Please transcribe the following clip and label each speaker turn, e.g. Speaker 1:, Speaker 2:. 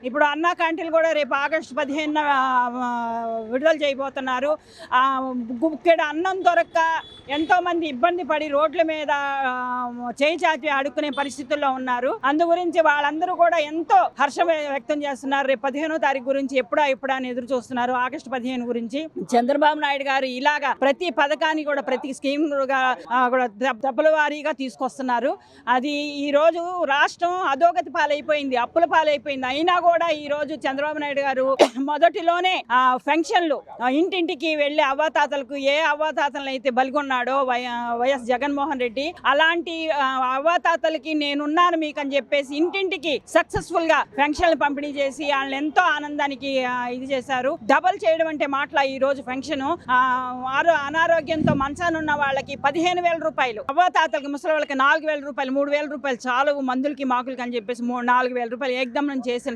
Speaker 1: ఇప్పుడు అన్నా క్యాంటీన్లు కూడా రేపు ఆగస్టు 15న విడుదల చేయబోతున్నారు. గుక్కెడు అన్నం దొరక్క ఎంతోమంది ఇబ్బంది పడి రోడ్ల మీద చేయి చాచి ఆడుకునే పరిస్థితుల్లో ఉన్నారు. అందు గురించి వాళ్ళందరూ కూడా ఎంతో హర్షం వ్యక్తం చేస్తున్నారు. రేపు 15వ తారీఖు గురించి ఎప్పుడా అని ఎదురు చూస్తున్నారు. ఆగస్టు 15 గురించి చంద్రబాబు నాయుడు గారు ఇలాగా ప్రతి పథకాన్ని కూడా ప్రతి స్కీమ్ కూడా దెబ్బల వారీగా తీసుకొస్తున్నారు. అది ఈ రోజు రాష్ట్రం అధోగతి పాలైపోయింది, అప్పుల పాలైపోయింది. అయినా కూడా ఈ రోజు చంద్రబాబు నాయుడు గారు మొదటిలోనే పెన్షన్లు ఇంటింటికి వెళ్లి అవ్వాతాతలకు ఏ అవ్వాతాతలను అయితే బలిగొన్నాడో వైఎస్ జగన్మోహన్ రెడ్డి, అలాంటి అవ్వాతాతలకి నేనున్నాను మీకు అని చెప్పేసి ఇంటింటికి సక్సెస్ఫుల్ గా పెన్షన్లు పంపిణీ చేసి వాళ్ళని ఎంతో ఆనందానికి ఇది చేశారు. డబల్ చేయడం అంటే మాటల ఈ రోజు పెన్షన్ అనారోగ్యంతో మంచానున్న వాళ్ళకి 15,000 రూపాయలు, అవ్వాతాతలకి ముసలి వాళ్ళకి 4,000 రూపాయలు, 3,000 రూపాయలు చాలు మందులకి మాకులకి అని చెప్పేసి 4,000 రూపాయలు ఏకదం చేసిన